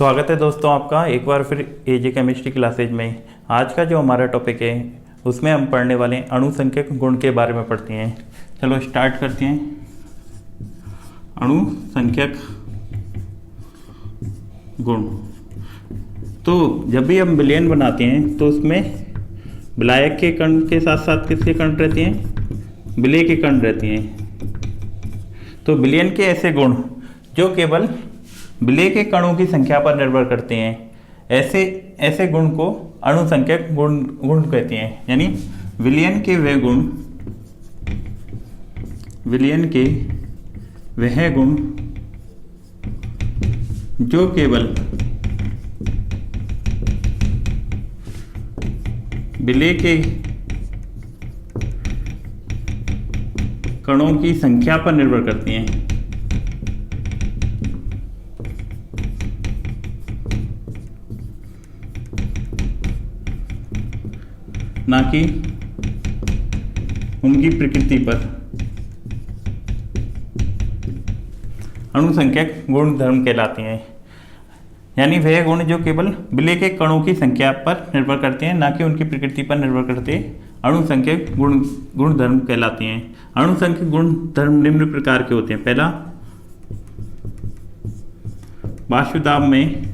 स्वागत है दोस्तों आपका एक बार फिर एजे केमिस्ट्री क्लासेज में। आज का जो हमारा टॉपिक है उसमें हम पढ़ने वाले हैं अणुसंख्यक गुण के बारे में पढ़ते हैं। चलो स्टार्ट करते हैं। अणुसंख्यक गुण। तो जब भी हम विलयन बनाते हैं तो उसमें विलायक के कण के साथ साथ किसके कण रहते हैं? विलेय के कण रहते हैं। तो विलयन के ऐसे गुण जो केवल विलेय के कणों की संख्या पर निर्भर करते हैं, ऐसे गुण को अणुसंख्यक गुण कहते हैं। यानी विलयन के वह गुण जो केवल विलेय के कणों की संख्या पर निर्भर करती हैं, ना कि उनकी प्रकृति पर। अणुसंख्यक गुण धर्म कहलाते हैं। यानी वह गुण जो केवल विलेय के कणों की संख्या पर निर्भर करते हैं, ना कि उनकी प्रकृति पर निर्भर करते, अणुसंख्यक गुण धर्म कहलाते हैं। अणुसंख्यक गुण धर्म निम्न प्रकार के होते हैं। पहला, वाष्पदाब में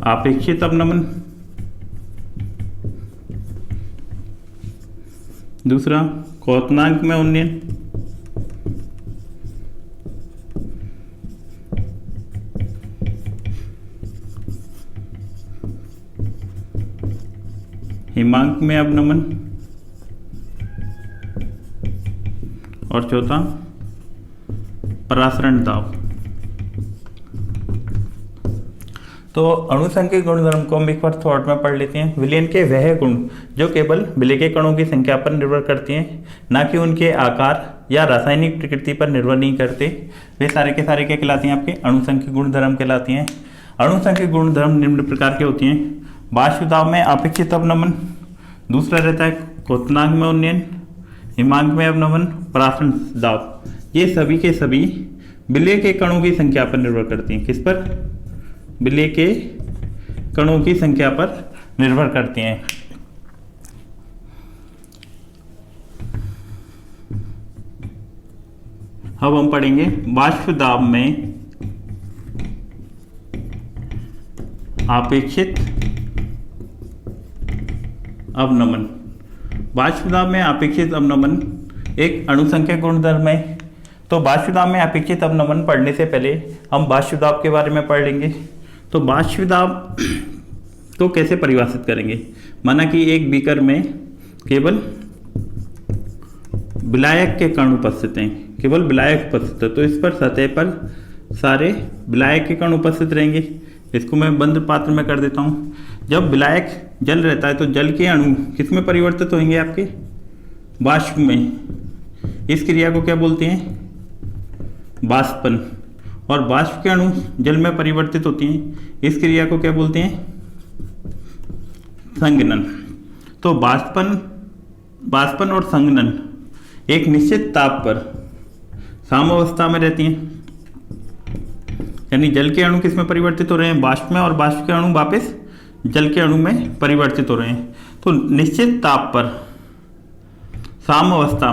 आपेक्षित अवनमन। दूसरा, क्वथनांक में उन्नयन। हिमांक में अवनमन। और चौथा, परासरण दाब। तो अणुसंख्यक गुणधर्म को हम एक बार शॉर्ट में पढ़ लेते हैं। विलयन के वह गुण जो केवल विलेय के कणों की संख्या पर निर्भर करते हैं, ना कि उनके आकार या रासायनिक प्रकृति पर निर्भर नहीं करते, वे सारे के सारे क्या कहलाते हैं? आपके अणुसंख्यक गुणधर्म कहलाते हैं। अणुसंख्यक गुणधर्म निम्न प्रकार के होते हैं। वाष्पदाब में अपेक्षित अवनमन। दूसरा रहता है क्वथनांक में उन्नयन, हिमांक में अवनमन, परासरण दाब। ये सभी के सभी विलेय के कणों की संख्या पर निर्भर करती हैं। किस पर? विलेय के कणों की संख्या पर निर्भर करते हैं। अब हम पढ़ेंगे वाष्पदाब में आपेक्षित अवनमन। वाष्पदाब में आपेक्षित अवनमन एक अणुसंख्यक गुणधर्म है। तो वाष्पदाब में अपेक्षित अवनमन पढ़ने से पहले हम वाष्पदाब के बारे में पढ़ लेंगे। तो वाष्पदाब को कैसे परिभाषित करेंगे? माना कि एक बीकर में केवल विलायक के कण उपस्थित हैं, केवल विलायक उपस्थित है, तो इस पर सतह पर सारे विलायक के कण उपस्थित रहेंगे। इसको मैं बंद पात्र में कर देता हूँ। जब विलायक जल रहता है तो जल के अणु किस में परिवर्तित होंगे? आपके वाष्प में। इस क्रिया को क्या बोलते हैं? वाष्पन। और वाष्प के अणु जल में परिवर्तित होती हैं, इस क्रिया को क्या बोलते हैं? संघनन। तो वाष्पन और संघनन एक निश्चित ताप पर साम्यावस्था में रहती हैं। यानी जल के अणु किस में परिवर्तित हो रहे हैं? वाष्प में, और वाष्प के अणु वापस जल के अणु में परिवर्तित हो रहे हैं। तो निश्चित ताप पर साम्यावस्था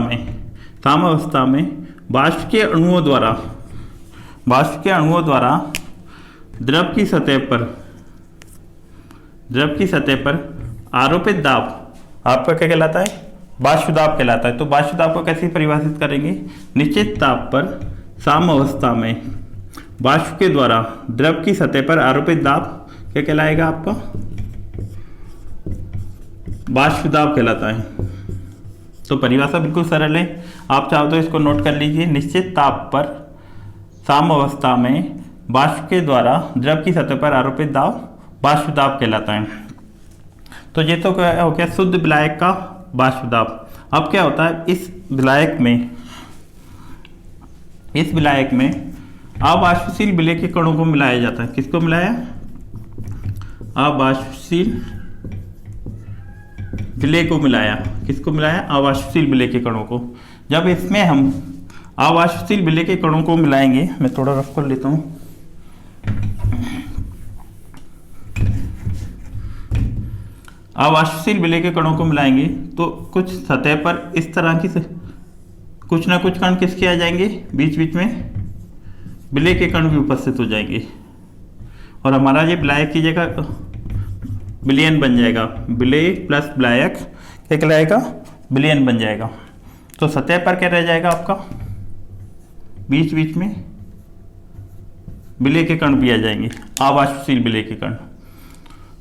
में वाष्प के अणुओं द्वारा द्रव की सतह पर आरोपित दाब आपका क्या कहलाता है? वाष्पदाब कहलाता है। तो वाष्पदाब को कैसे परिभाषित करेंगे? निश्चित ताप पर साम्यावस्था में वाष्प के द्वारा द्रव की सतह पर आरोपित दाब क्या कहलाएगा? आपका वाष्पदाब कहलाता है। तो परिभाषा बिल्कुल सरल है, आप चाहो तो इसको नोट कर लीजिए। निश्चित ताप पर साम्यावस्था में वाष्प के द्वारा द्रव की सतह पर आरोपित दाब वाष्पदाब कहलाता है। तो ये तो क्या हो गया? शुद्ध विलायक का वाष्पदाब। अब क्या होता है? इस विलायक में अवाष्पशील विलेय के कणों को मिलाया जाता है। किसको मिलाया? अवाष्पशील विलेय को मिलाया। किसको मिलाया? अवाष्पशील विलेय के कणों को। जब इसमें हम अवाष्पशील विलेय के कणों को मिलाएंगे, मैं थोड़ा रफ कर लेता हूँ। अवाष्पशील विलेय के कणों को मिलाएंगे तो कुछ सतह पर इस तरह की कुछ ना कुछ कण किसके आ जाएंगे, बीच बीच में विलेय के कण भी उपस्थित हो जाएंगे और हमारा ये विलायक की जगह विलयन बन जाएगा। विलेय प्लस विलायक क्या कहलाएगा, विलयन बन जाएगा। तो सतह पर क्या रह जाएगा आपका, बीच बीच में विलेय के कण भी आ जाएंगे, अवाष्पशील विलेय के कण।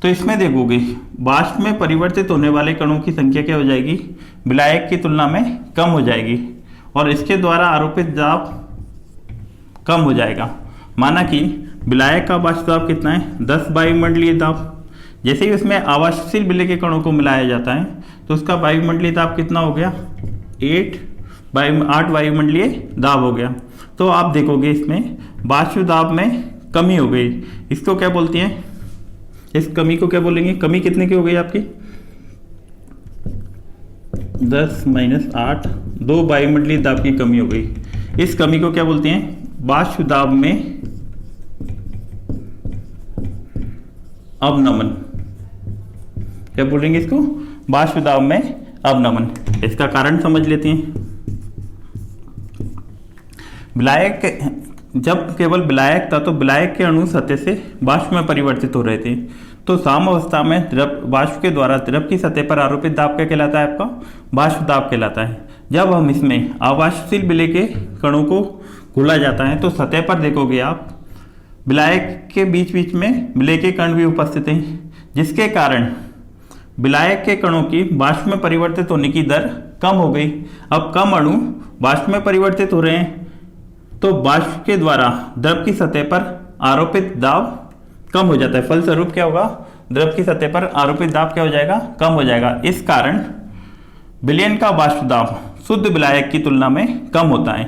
तो इसमें देखोगे वाष्प में परिवर्तित होने वाले कणों की संख्या क्या हो जाएगी, विलायक की तुलना में कम हो जाएगी और इसके द्वारा आरोपित दाब कम हो जाएगा। माना कि विलायक का वाष्प दाब कितना है, 10 वायुमंडलीय दाब। जैसे ही उसमें अवाष्पशील विलेय के कणों को मिलाया जाता है तो उसका वायुमंडलीय दाब कितना हो गया, 8 वायुमंडलीय दाब हो गया। तो आप देखोगे इसमें वाष्प दाब में कमी हो गई। इसको क्या बोलते हैं, इस कमी को क्या बोलेंगे, कमी कितने की हो गई आपकी, 10 - 8, 2 वायुमंडलीय दाब की कमी हो गई। इस कमी को क्या बोलते हैं, वाष्प दाब में अवनमन। क्या बोलेंगे इसको, वाष्प दाब में अवनमन। इसका कारण समझ लेते हैं। विलायक जब केवल विलायक था तो विलायक के अणु सतह से वाष्प में परिवर्तित हो रहे थे। तो साम्यावस्था में द्रव वाष्प के द्वारा द्रव की सतह पर आरोपित दाब क्या कहलाता है, आपका वाष्प दाब कहलाता है। जब हम इसमें अवाष्पशील विलेय के कणों को घोला जाता है तो सतह पर देखोगे आप विलायक के बीच बीच में विलेय के कण भी उपस्थित हैं, जिसके कारण विलायक के कणों की वाष्प में परिवर्तित होने की दर कम हो गई। अब कम अणु वाष्प में परिवर्तित हो रहे हैं तो वाष्प के द्वारा द्रव की सतह पर आरोपित दाब कम हो जाता है। फलस्वरूप क्या होगा, द्रव की सतह पर आरोपित दाब क्या हो जाएगा, कम हो जाएगा। इस कारण विलयन का वाष्प दाब शुद्ध विलायक की तुलना में कम होता है।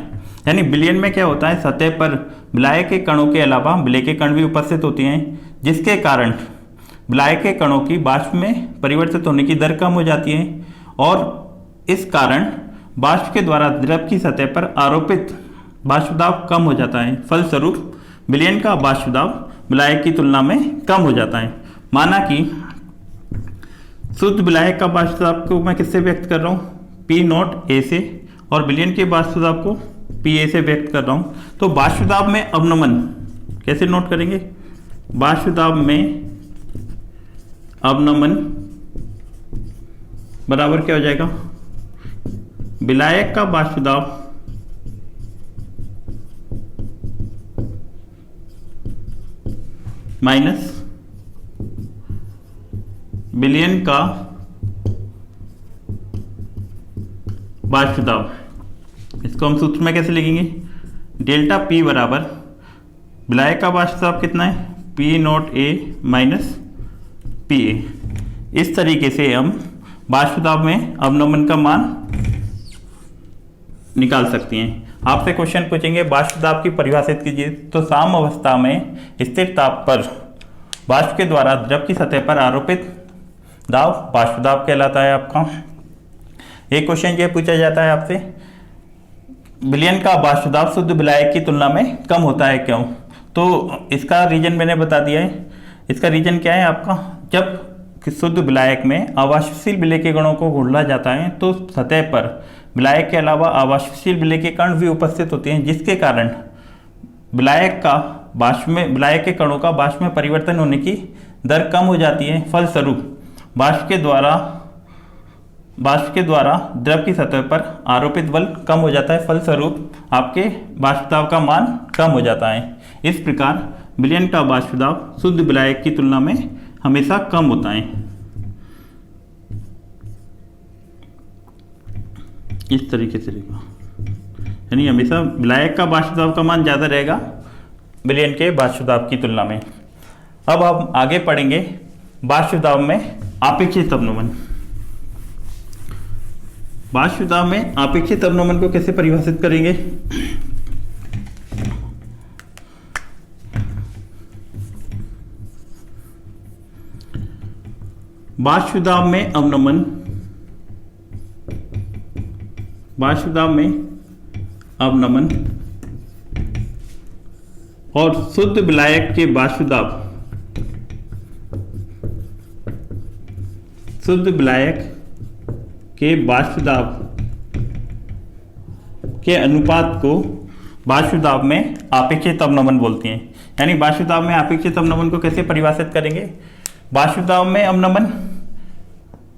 यानी विलयन में क्या होता है, सतह पर विलायक के कणों के अलावा विलेय के कण भी उपस्थित होते हैं, जिसके कारण विलायक के कणों की वाष्प में परिवर्तित होने की दर कम हो जाती है और इस कारण वाष्प के द्वारा द्रव की सतह पर आरोपित वाष्प दाब कम हो जाता है। फलस्वरूप विलयन का वाष्प दाब विलायक की तुलना में कम हो जाता है। माना कि शुद्ध विलायक का वाष्प दाब को मैं किससे व्यक्त कर रहा हूँ, P0 A से, और विलयन के वाष्प दाब को PA से व्यक्त कर रहा हूँ। तो वाष्प दाब में अवनमन कैसे नोट करेंगे, वाष्प दाब में अवनमन बराबर क्या हो जाएगा, विलायक का वाष्प दाब माइनस विलयन का वाष्प दाब। इसको हम सूत्र में कैसे लिखेंगे, डेल्टा P बराबर विलायक का वाष्प दाब कितना है, P0 A माइनस PA। इस तरीके से हम वाष्प दाब में अवनमन का मान निकाल सकते हैं। आपसे क्वेश्चन पूछेंगे वाष्प दाब की परिभाषित कीजिए, तो साम्य अवस्था में स्थिर ताप पर वाष्प के द्वारा द्रव की सतह पर आरोपित दाब वाष्प दाब कहलाता है आपका। एक क्वेश्चन ये पूछा जाता है आपसे, विलयन का वाष्प दाब शुद्ध विलायक की तुलना में कम होता है क्यों? तो इसका रीजन मैंने बता दिया है। इसका रीजन क्या है आपका, जब शुद्ध विलायक में अवाष्पशील विलेय के कणों को घोला जाता है तो सतह पर विलायक के अलावा अवाष्पशील विलेय के कण भी उपस्थित होते हैं, जिसके कारण विलायक के कणों का वाष्प में परिवर्तन होने की दर कम हो जाती है। फलस्वरूप वाष्प के द्वारा द्रव की सतह पर आरोपित बल कम हो जाता है। फलस्वरूप आपके वाष्प दाब का मान कम हो जाता है। इस प्रकार विलयन का वाष्प दाब शुद्ध विलायक की तुलना में हमेशा कम होता है। इस तरीके से रहेगा, यानी हमेशा विलायक का वाष्प दाब का मान ज़्यादा रहेगा विलयन के वाष्प दाब की तुलना में। अब हम आगे पढ़ेंगे वाष्प दाब में आपेक्षिक अवनमन। वाष्प दाब में आपेक्षिक अवनमन को कैसे परिभाषित करेंगे, वाष्प दाब में अवनमन और शुद्ध विलायक के वाष्पदाब, शुद्ध विलायक के वाष्पदाब के अनुपात को वाष्पदाब में आपेक्षित अवनमन बोलते हैं। यानी वाष्पदाब में आपेक्षित अवनमन को कैसे परिभाषित करेंगे? वाष्पदाब में अवनमन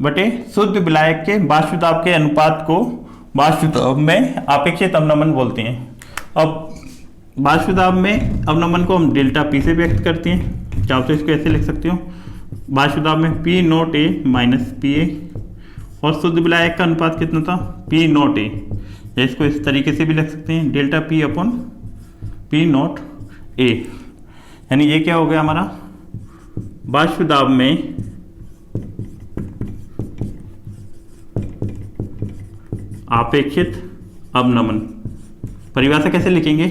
बटे शुद्ध विलायक के वाष्पदाब के अनुपात को वाष्पदाब में आपेक्षित अवनमन बोलते हैं। अब वाष्पदाब में अवनमन को हम डेल्टा पी से व्यक्त करते हैं। चाहो तो इसको ऐसे लिख सकते हो, वाष्पदाब में P note A minus P ए, और शुद्ध विलायक का अनुपात कितना था? पी नोट ए, या इसको इस तरीके से भी लिख सकते हैं, delta P upon P note A. यानी ये क्या हो गया हमारा? वाष्पदाब में आपेक्षित अवनमन। परिभाषा कैसे लिखेंगे?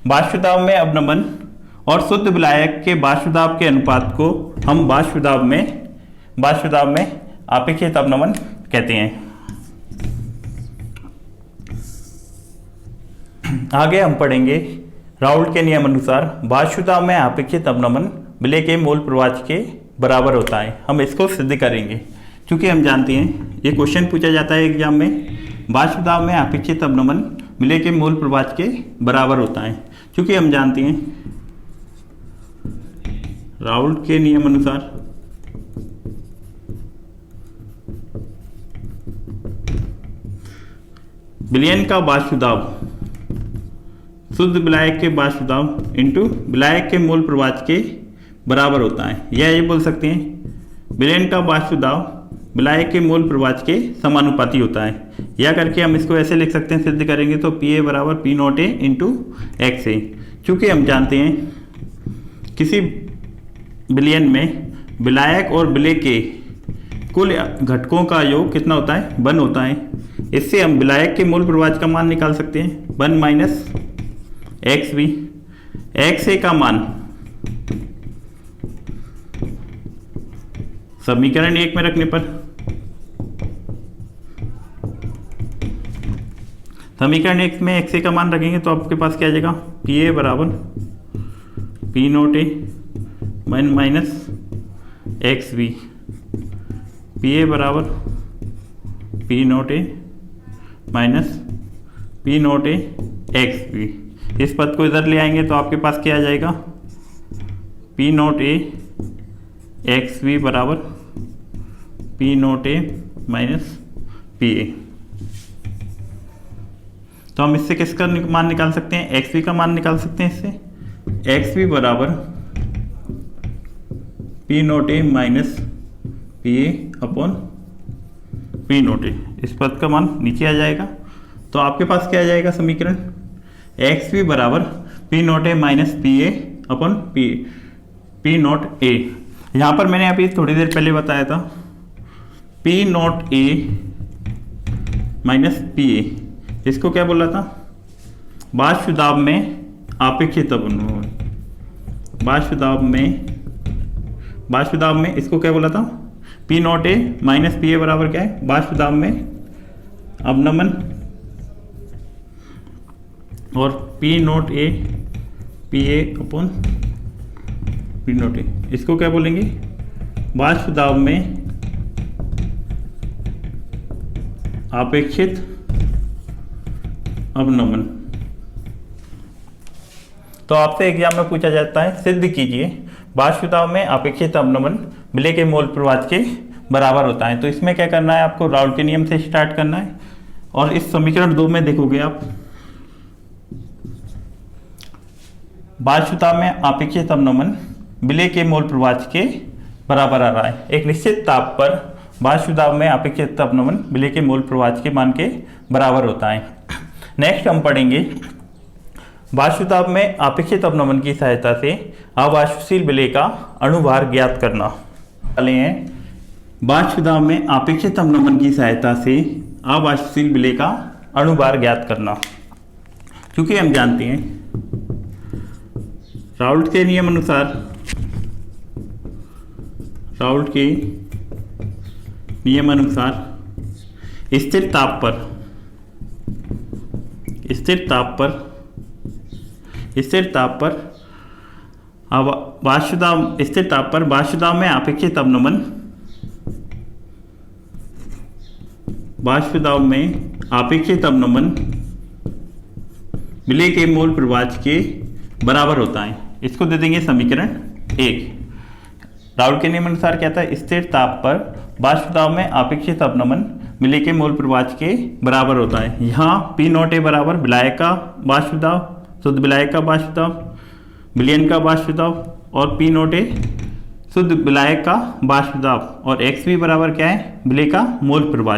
वाष्पदाब में अवनमन और शुद्ध विलायक के वाष्पदाब के अनुपात को हम वाष्पदाब में आपेक्षित अवनमन कहते हैं। आगे हम पढ़ेंगे राउल्ट के नियम अनुसार वाष्पदाब में आपेक्षित अवनमन विलेय के मोल प्रवाह के बराबर होता है। हम इसको सिद्ध करेंगे, क्योंकि हम जानते हैं ये क्वेश्चन पूछा जाता है एग्जाम में, वाष्पदाब में आपेक्षित अवनमन विलेय के मोल प्रवाह के बराबर होता है। क्योंकि हम जानते हैं राउल्ट के नियम अनुसार विलयन का वाष्पदाब शुद्ध विलायक के वाष्पदाब इंटू विलायक के मोल प्रवाह के बराबर होता है। या ये बोल सकते हैं विलयन का वाष्पदाब विलायक के मोल प्रवाह के समानुपाती होता है। या करके हम इसको ऐसे लिख सकते हैं, सिद्ध करेंगे तो पी ए बराबर पी नोट ए इंटू एक्स ए। चूँकि हम जानते हैं किसी विलयन में विलायक और विलेय के कुल घटकों का योग कितना होता है? 1 होता है। इससे हम विलायक के मूल प्रवाह का मान निकाल सकते हैं, 1 माइनस एक्स बी। एक्स ए का मान समीकरण 1 में रखने पर, समीकरण 1 में एक्स ए का मान रखेंगे तो आपके पास क्या आ जाएगा? पी ए बराबर P note A 1 minus X B, P A बराबर P note A minus P note A X B. इस पद को इधर ले आएंगे तो आपके पास क्या आ जाएगा? P note A X B बराबर P note A minus P ए। तो हम इससे किसका मान निकाल सकते हैं? एक्स बी का मान निकाल सकते हैं इससे। एक्स बी बराबर P note A minus P A upon P note A. इस पद का मान नीचे आ जाएगा। तो आपके पास क्या आ जाएगा समीकरण? एक्स बी बराबर P note A minus P A upon P note A. यहाँ पर मैंने अभी थोड़ी देर पहले बताया था P note A minus P A, इसको क्या बोला था? वाष्पदाब में आपेक्षित अवनमन। वाष्पदाब में इसको क्या बोला था? P note A minus P A बराबर क्या है? वाष्पदाब में अवनमन और P note A P A upon P note A. इसको क्या बोलेंगे? वाष्पदाब में आपेक्षित अवनमन। तो आपसे एग्जाम में पूछा जाता है सिद्ध कीजिए वाष्पदाब में अपेक्षित अवनमन विलेय के मोल प्रवाह के बराबर होता है। तो इसमें क्या करना है? आपको राउल्ट के नियम से स्टार्ट करना है। और इस समीकरण 2 में देखोगे आप वाष्पदाब में अपेक्षित अवनमन विलेय के मोल प्रवाह के बराबर आ रहा है। एक निश्चित ताप पर वाष्पदाब में अपेक्षित अवनमन विलेय के मोल प्रवाह के मान के बराबर होता है। नेक्स्ट हम पढ़ेंगे वाष्पदाब में अपेक्षित अवनमन की सहायता से अवाष्पशील विलेय का अणुभार ज्ञात करना। वाले हैं वाष्पदाब में अपेक्षित अवनमन की सहायता से अवाष्पशील विलेय का अणुभार ज्ञात करना। क्योंकि हम जानते हैं राउल्ट के नियम अनुसार, राउल्ट के नियम अनुसार स्थिर ताप पर स्थिर ताप पर वाष्प दाब में अपेक्षित अवनमन विलेय के मोल प्रवाह के बराबर होता है। इसको दे देंगे समीकरण 1। राउल के नियम अनुसार क्या था, स्थिर ताप पर वाष्प दाब में अपेक्षित अवनमन विलेय के मोल प्रवाह के बराबर होता है। यहाँ P नॉट ए बराबर विलायक का वाष्प दाब, शुद्ध विलायक का वाष्प दाब, विलयन का वाष्प दाब, और P नॉट ए शुद्ध विलायक का वाष्प दाब, और XV बराबर क्या है, विलेय का मोल प्रवाह।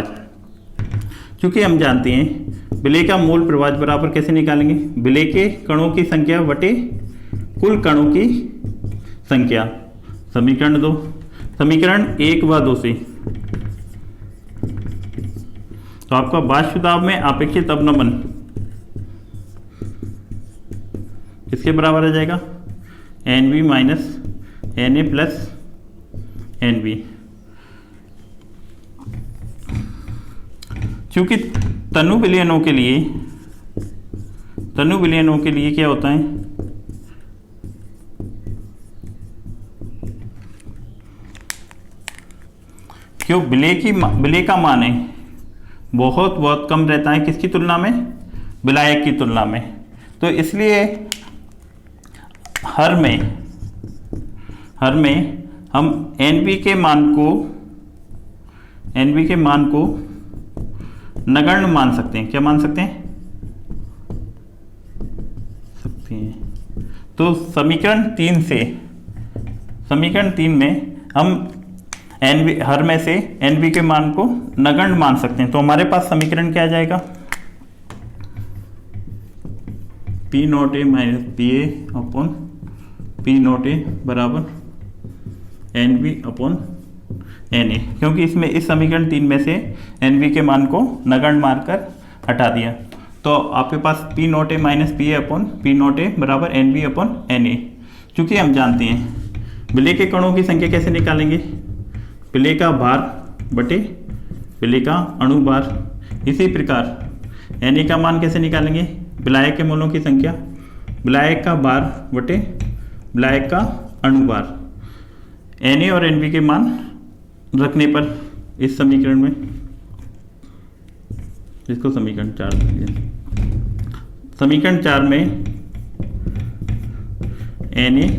क्योंकि हम जानते हैं विलेय का मोल प्रवाह बराबर कैसे निकालेंगे, विलेय के कणों की संख्या बटे कुल कणों की संख्या। समीकरण 2, समीकरण 1 व 2 से तो आपका वाष्प दाब में अपेक्षित अवनमन किसके बराबर आ जाएगा, NV minus NA plus NV। क्योंकि तनु विलयनों के लिए क्या होता है, क्यों विलेय का मान है बहुत कम रहता है किसकी तुलना में, विलायक की तुलना में। तो इसलिए हर में हम NV के मान को नगण्य मान सकते हैं। क्या मान सकते हैं? तो समीकरण 3 में हम हर में से NV के मान को नगण्य मान सकते हैं। तो हमारे पास समीकरण क्या आ जाएगा, P not a minus PA upon P not a बराबर NV अपॉन NA, क्योंकि इसमें इस समीकरण 3 में से NV के मान को नगण्य मानकर हटा दिया। तो आपके पास P not a minus PA upon P not a बराबर NV अपॉन NA। चूँकि हम जानते हैं विलेय के कणों की संख्या कैसे निकालेंगे, विलेय का भार बटे विलेय का अणुभार। इसी प्रकार NA का मान कैसे निकालेंगे, विलायक के मोलों की संख्या, विलायक का भार बटे विलायक का अणुभार। NA और NV के मान रखने पर इस समीकरण में, इसको समीकरण 4 लिखिए। समीकरण 4 में NA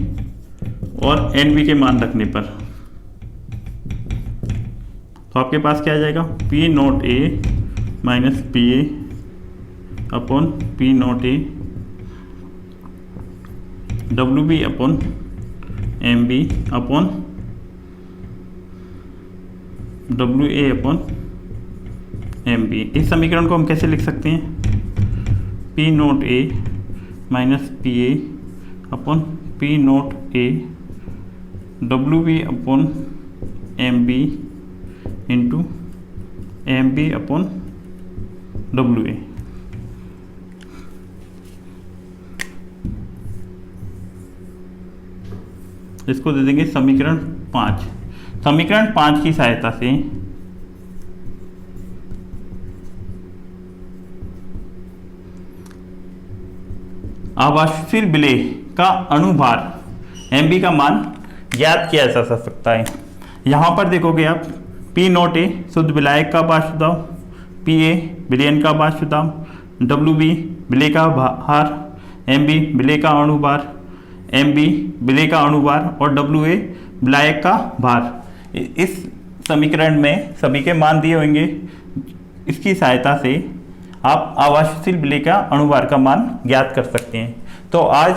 और NV के मान रखने पर तो आपके पास क्या आ जाएगा, P not a minus PA upon P not a WB upon MB upon WA upon MB। इस समीकरण को हम कैसे लिख सकते हैं, P not a minus PA upon P not a WB upon MB into MB upon WA। इसको दे देंगे समीकरण 5। समीकरण 5 की सहायता से आवाष्यशील विलेय का अणुभार MB का मान ज्ञात किया जा सकता है। यहाँ पर देखोगे आप P नॉट ए शुद्ध विलायक का वाष्प दाब, PA विलयन का वाष्प दाब, WB विलेय का भार, MB विलेय का अणुभार, MB विलेय का अणुभार और WA विलायक का भार। इस समीकरण में सभी के मान दिए होंगे। इसकी सहायता से आप आवाष्यशील विलेय का अणुभार का मान ज्ञात कर सकते हैं। तो आज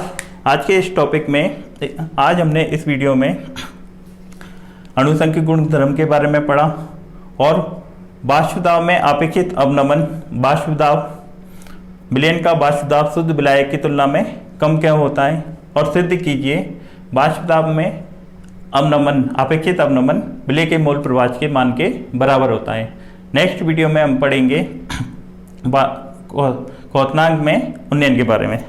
के इस टॉपिक में आज हमने इस वीडियो में अणुसंख्यिक गुणधर्म के बारे में पढ़ा और वाष्प दाब में अपेक्षित अवनमन, वाष्प दाब विलयन का वाष्प दाब शुद्ध विलायक की तुलना में कम क्यों होता है, और सिद्ध कीजिए वाष्प दाब में अवनमन अपेक्षित अवनमन विलेय के मोल प्रवाह के मान के बराबर होता है। नेक्स्ट वीडियो में हम पढ़ेंगे क्वथनांक में उन्नयन के बारे में।